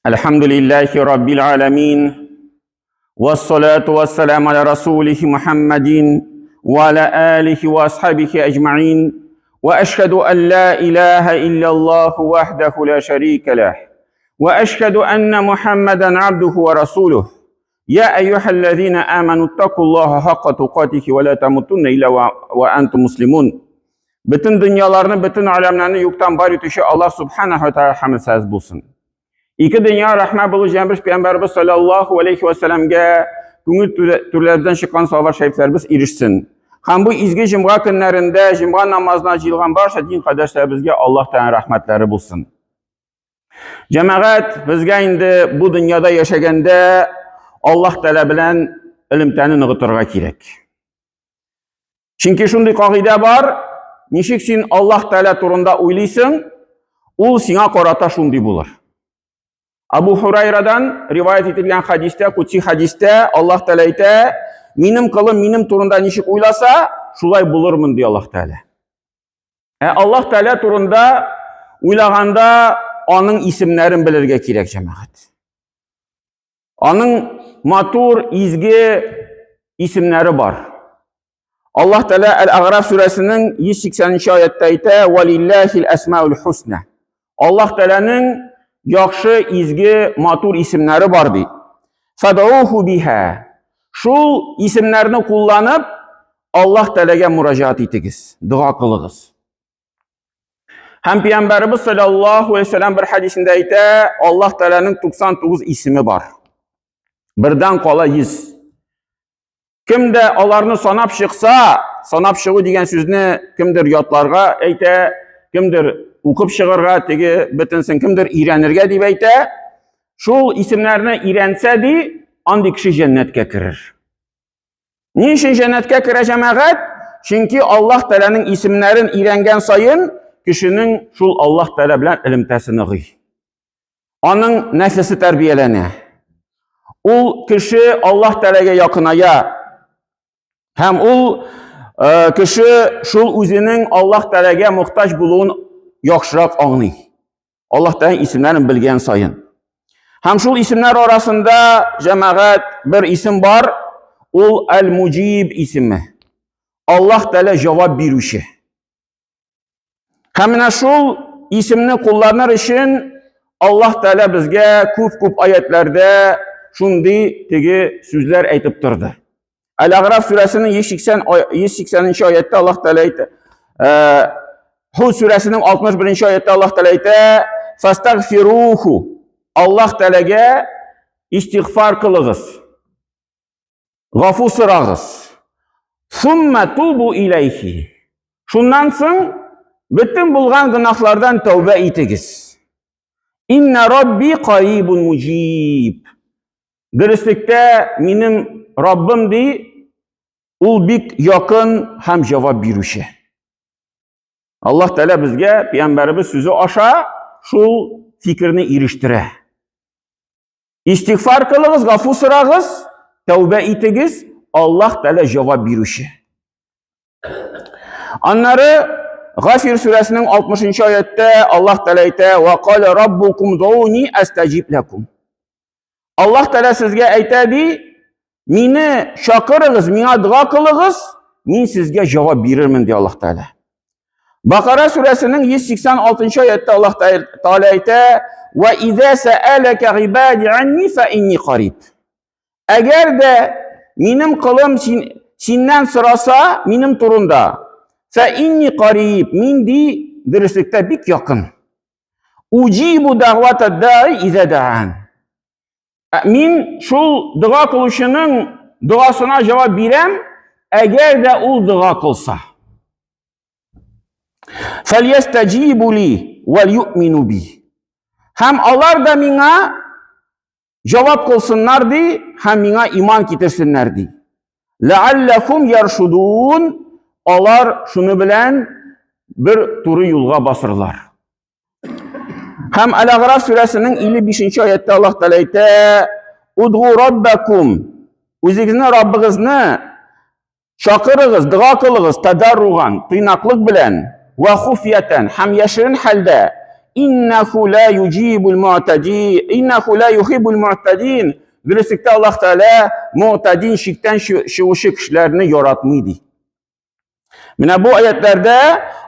الحمد لله رب العالمين والصلاة والسلام على رسوله محمد وعلى آله وأصحابه أجمعين وأشهد أن لا إله إلا الله وحده لا شريك له وأشهد أن محمدا عبده ورسوله يا أيها الذين آمنوا اتقوا الله حق تقاته ولا تموتن إلا وأنتم مسلمون. Bütün dünyalarını, bütün alemlerini yoktan var yutuşu Allah subhanahu wa ta'ala hamd söz bulsun. İki dünya rahmet bulu Cemriş Peygamberimiz sallallahu aleyhi ve sellem'ge günü türlerden çıkan salvar şeriflerimiz erişsin. Hem bu izgi cimra günlerinde cimra namazına cilgan barşa din kardeşlerimizge Allah Teala rahmetleri bulsun. Cemaat bizge indi bu dünyada yaşaganda Allah Teala bilen ilimteni nıgıtırga kirek. Çünkü şunday kagide var, nişik sen Allah Teala turunda uylisin, ul sina korata şunday bulur. Abu Hurayra'dan rivayet edilen hadiste, kutsi hadiste Allah Teala ite, minim kılım minim turunda nişik uylasa, şulay bulurmun diyor Allah Teala. Allah Teala turunda uylaganda onun isimlerin bilirge kirek cemaat. Onun matur, izgi isimleri var. Allah Teala El-A'raf suresinin 180. ayette ite, وَلِلَّهِ الْأَسْمَاءُ الْحُسْنَةِ Allah Teala'nın yaxşı, izgi, matur isimleri vardı. فَدَعُوهُ بِهَا Şu isimlerini kullanıp Allah Teala'ya müracaat etiniz, dua kılınız. Hem Peygamberimiz sallallahu aleyhi ve sellem bir hadisinde ite, Allah Teala'nın 99 ismi var. Birden kala 100. Kimde onlarını sanap çıksa, sanap çığı degen sözünü kimdir yatlarga ite, kimdir okup çıgırga tegi bitinsin, kimdir iğrenirge deyip ite, şu isimlerini iğrense de andi kişi cennetke kirir. Niçin cennetke kirir cemaat? Çünkü Allah Teala'nın isimlerin iğrengen sayın, kişinin şu Allah Teala bilen ilimtesini gıy. Onun nefesi terbiyelene. O kişi Allah Teala'ya yakınaya, hem o kişi şu özünün Allah Teala'ya muhtaç buluğun yaxşıraq anlay. Allah Teala isimlerini bilgen sayın. Hem şu isimler arasında cemaat bir isim var, o El-Mucib ismi. Allah Teala cevap birüşü. Hem şu isimni kullanır için Allah Teala bizge küp ayetlerde şundi tegi sözler aytıp durdu. El-A'raf suresinin 180. ayette Allah Teala aytı. Hud suresinin 61. ayette Allah Teala aytı. Fastagfiruhu Allah Teala'ga istiğfar kılığız. Gafur sırağız. Summa tubu ileyhi. Şundan soň bütün bulgan günahlardan tövbe etiniz. İnne Rabbi qaribun mucib. Dürüstlükte benim Rabbim di, ul bik yakın hem cevap birüşe. Allah Teala bizge Peygamberimiz sözü aşağı şu fikrini eriştire. İstiğfar kılığız, gafur sırağız, tövbe etiniz, Allah Teala cevap birüşe. Onları Gafir suresinin 60. ayette Allah Teala ite, وَقَالَ رَبُّكُمْ دُعُونِي أَسْتَجِبْ لَكُمْ Allah Teala sizge aytadi, meni şakırığız, meni dua kılığız, men sizge cevap verirmin diyor Allah Teala. Bakara suresinin 186. ayette Allah Teala aytı, وَاِذَا سَأَلَكَ عِبَادِ عَنِّي فَاِنِّي قَرِيبٌ Eğer de benim kılım senden sırasa, benim turunda, فَاِنِّي قَرِيبٌ men di dürüstlükte bik yakın. اُجِيبُ دَعْوَةَ الدَّاعِ اِذَا دَعَانِ Men şu dua kılışının duasına cevap verem, eğer de o dua kılsa. فَلْيَسْتَجِيبُ لِي وَلْيُؤْمِنُوا بِهِ Hem onlar da bana cevap kılsınlar di, hem bana iman getirsinler di. لَعَلَّكُمْ يَرْشُدُونَ Onlar şunu bilen bir turu yolga basırlar. Hem El-A'raf suresinin 55. ayette Allah Teala aytı, "Ud'u rabbakum" Özünüzün Rabbinizni çakırığız, dua kılığız, tadarrugan, tınaklık bilen ve hufiyeten, hem yaşırın halde İnnehu la yucibul mu'tadin. İnnehu la yuhibbul mu'tadin. Dürüstlükte Allah Teala mu'tadin şikten şıvışı kişilerini yaratmıydı. Mine bu ayetlerde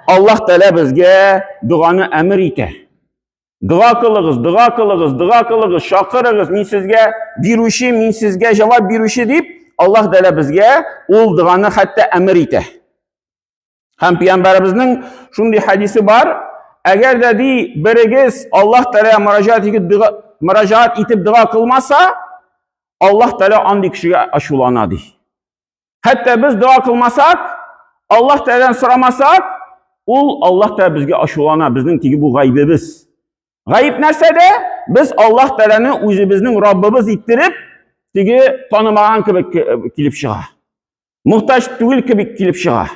Allah Teala bizge duanı emir ite. Dua kılığız, dua kılığız, dua kılığız, şakırığız, min sizge biruşi, min sizge cevap biruşi deyip Allah Teala bizge ol duanı hatta emir ite. Hem Peygamberimizin şundi hadisi var. Eğer dedi birigiz Allah Teala'ya müracaat etip dua kılmazsa Allah Teala andi kişiye aşulanadı. Hatta biz dua kılmasak, Allah Teala'dan soramasak, Allah Teala bizge aşulana, bizning tigi bu gaybimiz. Gayb nerse de biz Allah Teala'nı özümüzün Rabbimiz ittirip tigi tanımagan kibik kilip çığa. Muhtaç tügül kibik kilip çığa.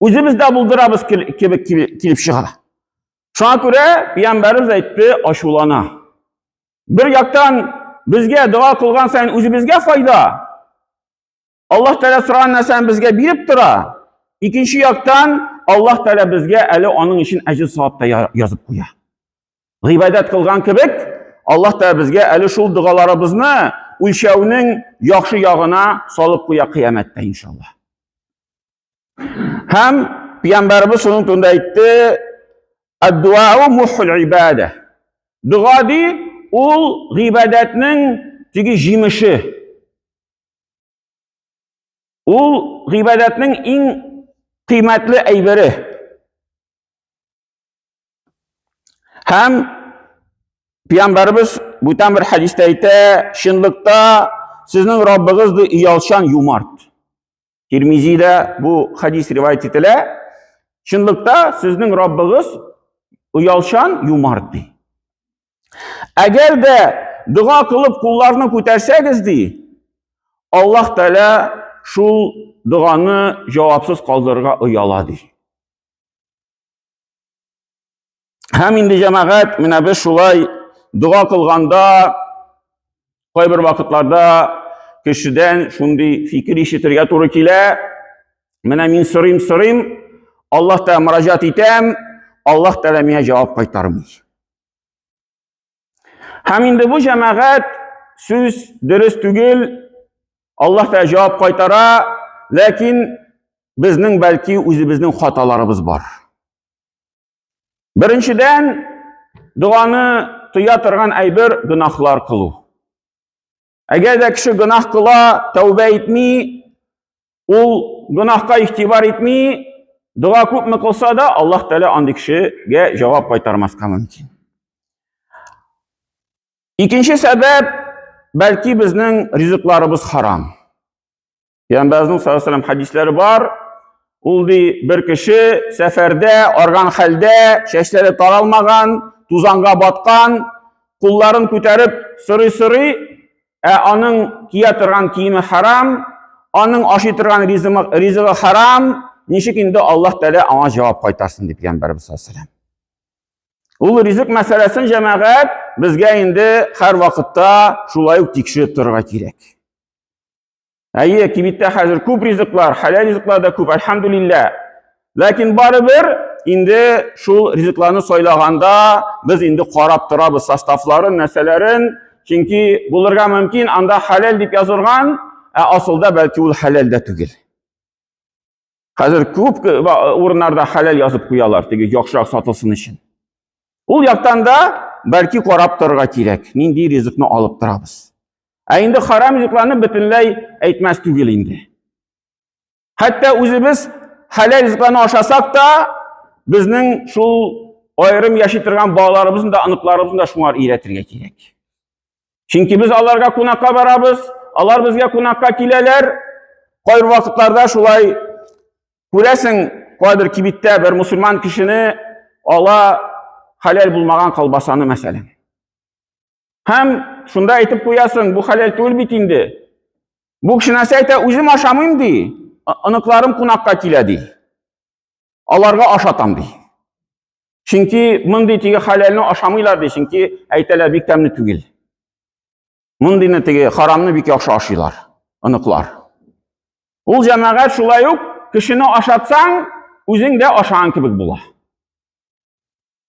Özümüz de buldurabız kibik kilip çığa. Şuna göre Peygamberimiz aytdı aşulana. Bir yaktan bizge dua kılgan sayın özümüzge fayda. Allah Teala soran nersen bizge birip tura. İkinci yaktan Allah Teala bizge eli onun için ecir saatte yazıp koya. Gıybadet kılgan kibik Allah Teala bizge eli şul dualarımızını ülşevinin yaxşı yağına salıp koya kıyamette inşallah. Hem Peygamberimiz sonun tunda aytdı "Ad-dua'u muhul ibade." Dua di ol gıybadetinin tigi jimişi. Ol gıybadetinin en kıymetli eyberi. Hem Peygamberimiz bu tam bir hadiste aytdı, şınlıkta sizin Rabbinizdi iyalşan yumart. Tirmizi'de bu hadis rivayet etile. Şınlıkta sizin Rabbiniz iyalşan yumartdi. Eğer de dua kılıp kullarını kötersegizdi, Allah Teala şu duanı cevapsız kaldırıga ıyaladı. Hem indi cemaat mine biz şulay dua kılganda koy bir vakitlarda kişiden şundi fikir işitirge toru kile mine min sorim Allah Teala müracaat etem Allah Teala mine cevap kaytarmıyor. Hem indi bu cemaat söz dürüst tügül Allah Teala cevap kaytara lakin bizning belki özümüzün hatalarımız var. Birinciden duanı tuyatırgan aybir günahlar kılu. Eğer de kişi günah kıla, tövbe etmeyi, o günahka ihtibar etmeyi, dua köp mü kılsa da Allah Teala andi kişiye cevap kaytarmazka mümkün. İkinci sebep, belki bizning rızıklarımız haram. Yani bazı sallallahu aleyhi ve sellem hadisleri var. Uldi bir kişi seferde, organ halde, şeşleri taralmagan, tuzanga batkan, kulların küterip sırı, onun kiyatırgan kiyimi haram, onun aşıtırgan rizığı haram, nişik indi Allah Teala ona cevap kaytarsın deyip Peygamberimiz sallallahu aleyhi ve sellem. Ul rizq meselesini cemaat bizge indi her vakitte şulayıp tikşirip durga kerek. Kibitte hazır küp riziklar, halal riziklar da küp elhamdülillah. Lakin baribir indi şu riziklarını soylaganda biz indi qarab turabız sastafların, neselerin. Çünkü bulurga mümkün anda halal deyip yazılgan, asılda belki ul halal da tügil. Hazır küp orunlarda halal yazıp koyalar, yaxşı satılsın için. Ul yaktan da belki qarab turga kerek. Nindi rizikni alıp turabız. Endi haram riziklarını bütünley etmez tügil indi. Hatta özümüz halal riziklarını aşasak da bizning şu ayrım yaşaytırgan bağlarımızın da anıklarımızın da şunlar iğretirge kerek. Çünkü biz onlarga kunakka barabız, onlar bizge kunakka kileler. Koyr vakitlarda şulay kulesin koydur kibitte bir Müslüman kişini Allah halal bulmagan kalbasanı mesela. Hem şunda aytip koyasın, bu halal tügül bitindi. Bu kişi nasıl ayta, özüm aşamayım di. Anıklarım kunakka kiledi. Onlarga aşatam di. Çünkü mındi tigi halalini aşamaylar di. Çünkü aytalar bik temni tügül. Mındini tigi haramını bik yaxşı aşıylar. Anıklar. Ul cemaat şulay yok, kişini aşatsan, özün de aşağın kibik bula.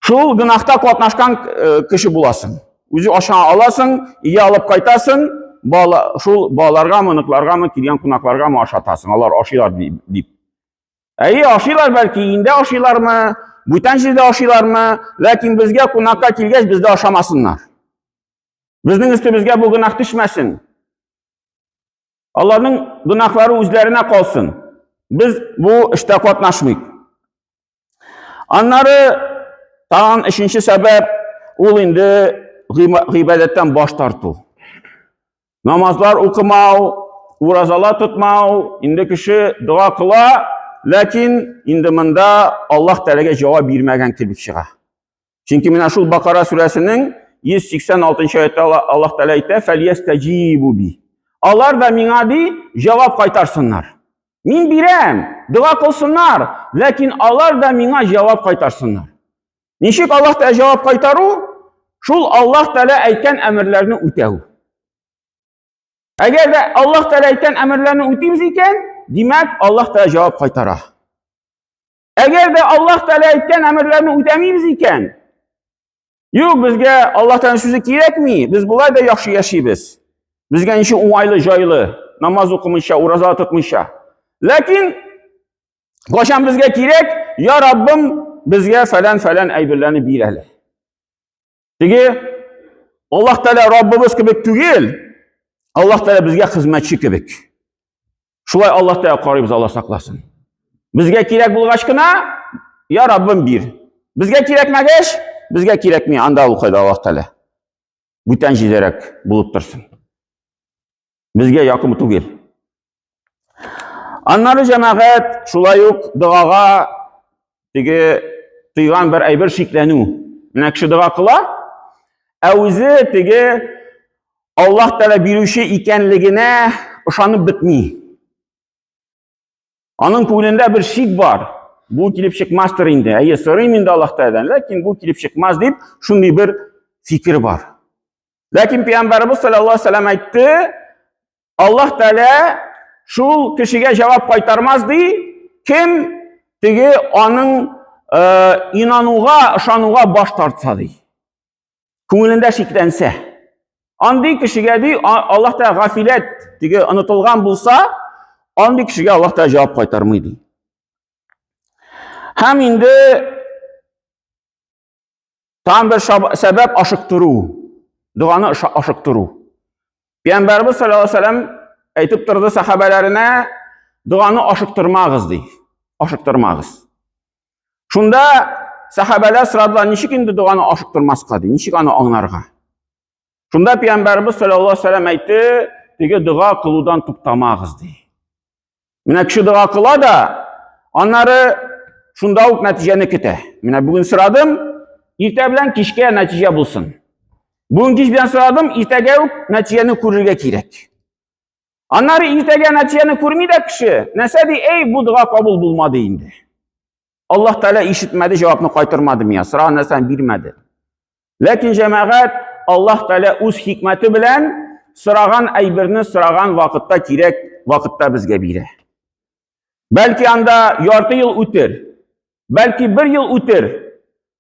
шул гынахта катнашкан кеше буласың. Үзе ашана аласың, ие алып кайтасың, шул балаларгамы, ныкларгамы, килгән кунакларгамы ашатасың. Алар ашыйлар дип. Әйе, ашыйлар бәлки, инде ашыйлармы, бүтән җирдә ашыйлармы, ләкин безгә кунакка килгәч, бездә ашамасыннар. Безнең өстебезгә бу гынах төшмәсен. Аларның гынахлары үзләренә калсын. Без бу эштә катнашмыйк. Аннары тагын өченче сәбәп ул инде гыйбадәттән баш тарту. Намазлар укымау, уразалар тотмау, инде кеше дуа кыла, ләкин инде монда Аллаһ Тәгаләгә җавап бирмәгән кебек чыга. Чөнки менә шул Бакара сүрәсенең 186 аятта Аллаһ Тәгалә әйтә: "Фәлиястаҗибу би". Алар да миңа ди җавап кайтарсыннар. Мин бирәм, дуа кылсыннар, ләкин алар да миңа җавап кайтарсыннар. Ничек Аллаһ Тәгалә җавап кайтару? Шул Аллаһ Тәгалә әйткән әмерләрне үтәү. Әгәр дә Аллаһ Тәгалә әйткән әмерләрне үтибез икән, димәк Аллаһ Тәгалә җавап кайтара. Әгәр дә Аллаһ Тәгалә әйткән әмерләрне үтәмибез икән, юк, безгә Аллаһ Тәгалә сүзе кирәкми, без булай да яхшы яшибез. Безгә ничек уңайлы, җайлы, намаз укымыйча, ураза тотмыйча. Ләкин кайчан безгә кирәк, я Раббым, безгә фәлән әйберләрне бир әле. Теге Аллаһ Тәгалә Раббыбыз кебек түгел, Аллаһ Тәгалә безгә хезмәтче кебек. Шулай Аллаһ Тәгалә карыйбыз, Алла сакласын. Безгә кирәк булгач кына, я Раббым бир. Безгә кирәкмәгәч, безгә кирәкми, анда ул кайда Аллаһ Тәгалә. Бүтән җирдәрәк булып торсын. Безгә якын түгел. Аннары җәмәгать шулай ук дуага теге тыйган бер әйбер шикләнү. Менә кеше дуа кыла, ә үзе теге Аллаһ Тәгалә бирүче икәнлегенә ышанып бетми. Аның күңелендә бер шик бар. Бу килеп чыкмастыр инде. Әйе, сорыйм инде Аллаһ Тәгаләдән, ләкин бу килеп чыкмас дип, шундый бер фикер бар. Ләкин Пәйгамбәрбез саллаллаһу алейһи ва саллям әйтте, Аллаһ Тәгалә шул кешегә җавап кайтармас ди, кем теге аның инануга, ышануга баш тартса ди. Күңелендә шикләнсә. Андый кешегә ди, Аллаһ Тәгалә гафиләт, теге онытылган булса, андый кешегә Аллаһ Тәгалә җавап кайтармый ди. Һәм инде там бер сәбәп ашыктыру. Дуаны ашыктыру. Пәйгамбәрбез саллаллаһу алейһи ва саллям әйтеп торды сахабаларына, дуаны ашыктырмагыз ди. Ашыктырмагыз. Шунда сахабалар сорадылар, ничек инде дуаны ашыктырмаска ди, ничек аны аңларга. Шунда Пәйгамбәрбез саллаллаһу алейһи ва саллям әйтте, теге дуа кылудан туктамагыз ди. Менә кеше дуа кыла да, аннары шунда ук нәтиҗәне көтә. Менә бүген сорадым, иртә белән кичкә нәтиҗә булсын. Бүген кич белән сорадым, иртәгә ук нәтиҗәне күрергә кирәк. Аннары иртәгә нәтиҗәне күрми дә кеше, нәрсә ди, эй, бу дуа кабул булмады инде. Аллаһ Тәгалә ишетмәде, җавапны кайтармады миңа, сораган нәрсәне бирмәде. Ләкин җәмәгать, Аллаһ Тәгалә үз хикмәте белән сораган әйберне сораган вакытта кирәк вакытта безгә бирә. Бәлки анда ярты ел үтер, бәлки 1 ел үтер,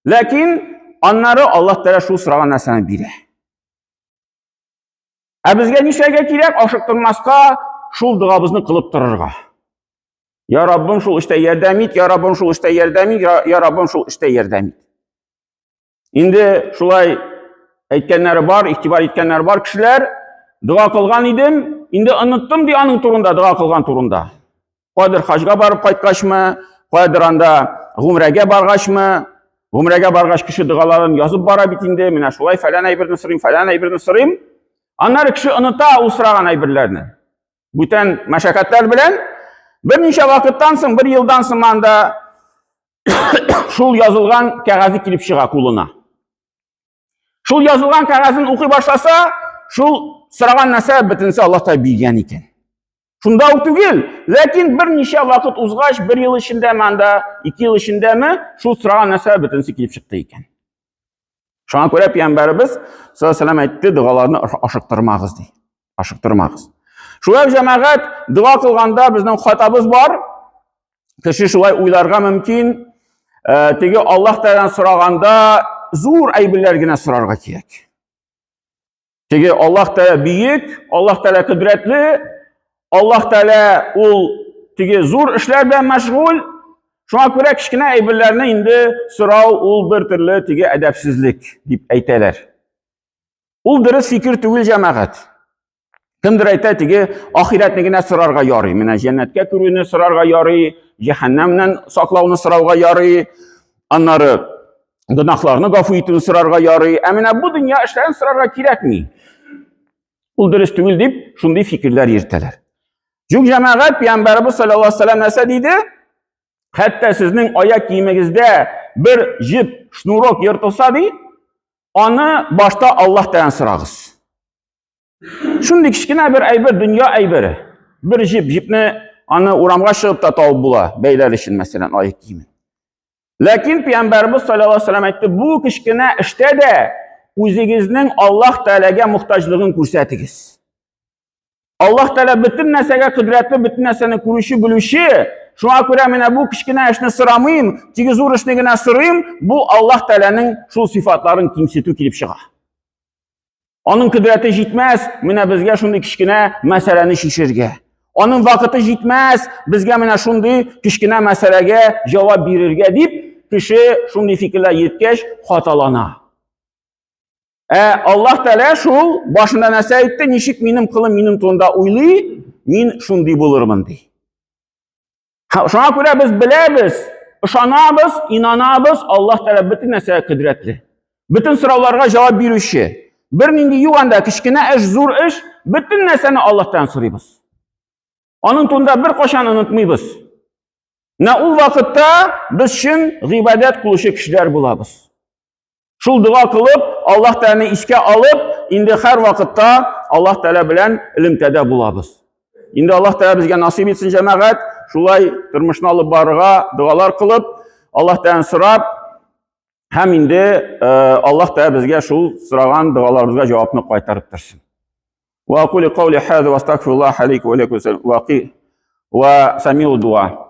ләкин аннары Аллаһ Тәгалә шул сораган нәрсәне бирә. Ә безгә нишләргә кирәк? Ашыктырмаска шул дуабызны кылып торырга. Я Раббым, шул эштә ярдәм ит, я Раббым, шул эштә ярдәм ит, я Раббым, шул эштә ярдәм ит. Инде шулай әйткәннәре бар, игътибар иткәннәре бар кешеләр, дуа кылган идем, инде оныттым ди аның турында, дуа кылган турында. Кайдыр хаҗга барып кайткачмы, кайдыр анда гумрәгә баргачмы, гумрәгә баргач кеше дуаларын язып бара бит инде, менә шулай фәлән әйберне сорыйм, фәлән әйберне сорыйм. Аннары кеше оныта ул сораган әйберләрне. Бүтән мәшәкатьләр белән берничә вакыттан соң, 1 елдан соң анда шул язылган кәгазе килеп чыга кулына. Шул язылган кәгазен укый башласа, шул сораган нәрсә бөтенсе Аллаһ Тәгалә биргән икән. Шунда ук түгел, ләкин берничә вакыт узгач, 1 ел эчендәме анда, 2 ел эчендәме, шул сораган нәрсә бөтенсе килеп чыкты икән. Шуңа күрә Пәйгамбәрбез саллаллаһу алейһи ва саллям әйтте, дуаларны ашыктырмагыз ди. Ашыктырмагыз. Шулай җәмәгать, дуа кылганда безнең хатабыз бар. Кеше шулай уйларга мөмкин, теге Аллаһ Тәгаләдән сораганда зур әйберләр генә сорарга кирәк. Теге Аллаһ Тәгалә бийек, Аллаһ Тәгалә көдрәтле, Аллаһ Тәгалә ул теге зур эшләр белән мәшгуль. Шуңа күрә кичкенә әйберләрне инде сорау ул бер төрле теге әдәпсезлек дип әйтәләр. Ул дөрес фикер түгел, җәмәгать. Кемдер әйтә, теге ахиратны генә сорарга ярый. Менә җәннәткә керүне сорарга ярый, җәһәннәмнән саклауны сорауга ярый, аннары гөнаһларны гафу итүне сорарга ярый. Ә менә бу дөнья эшләрен сорарга кирәкми. Ул дөрес түгел дип шундый фикерләр йөртәләр. Юк, җәмәгать, Пәйгамбәрбез саллаллаһу алейһи ва сәлләм нәрсә диде? Хәтта сезнең аяк киемегездә бер җеп шнурок йыртылса ди, аны башта Аллаһ Тәгаләдән сорагыз. Шундый кичкенә бер әйбер, дөнья әйбере. Бер җипне аны урамга чыгып та табып була, бәйләр өчен, мәсәлән, аяк киеме. Ләкин Пәйгамбәрбез саллаллаһу алейһи ва сәлләм әйтте, бу кичкенә эштә дә үзегезнең Аллаһ Тәгаләгә мохтаҗлыгын күрсәтегез. Аллаһ Тәгалә бөтен нәрсәгә көдрәтле, бөтен нәрсәне күрүче, белүче. Шуңа күрә менә бу кичкенә эшне сорамыйм, теге зур эшне генә сорыйм, бу Аллаһ Тәгаләнең шул сифатларын кимсетү килеп чыга. Аның көдрәте җитмәс, менә безгә шундый кичкенә мәсьәләне шишергә. Аның вакыты җитмәс, безгә менә шундый кичкенә мәсьәләгә җавап бирергә дип, кеше шундый фикерләр йөрткәч хаталана. Аллаһ Тәгалә шул башында нәрсә әйтте, ничек минем кылым минем турында уйлый, мин шундый булырмын ди. Шуңа күрә без беләбез, ышанабыз, инанабыз, Аллаһ Тәгалә бөтен нәрсәгә көдрәтле. Бөтен сорауларга җавап бирүче. Бер нинди юганда кичкенә эш, зур эш, бөтен нәрсәне Аллаһтан сорыйбыз. Аның турында бер кашан онытмыйбыз. Ул вакытта без чын гыйбадәт кылучы кешеләр булабыз. Шул дуа кылып, Аллаһ Тәгаләне искә алып, инде һәр вакытта Аллаһ Тәгалә белән элемтәдә булабыз. Инде Аллаһ Тәгалә безгә насыйп итсен, җәмәгать, шулай тормышны алып барырга дуалар кылып, Аллаһ Тәгаләдән сорап, һәм инде Аллаһ Тәгалә безгә шул сораган дуаларыбызга җавапны кайтарып торсын. Ва aqulu qawli hadha wa astaghfirullah alaykum wa lakum wa sami'u du'a.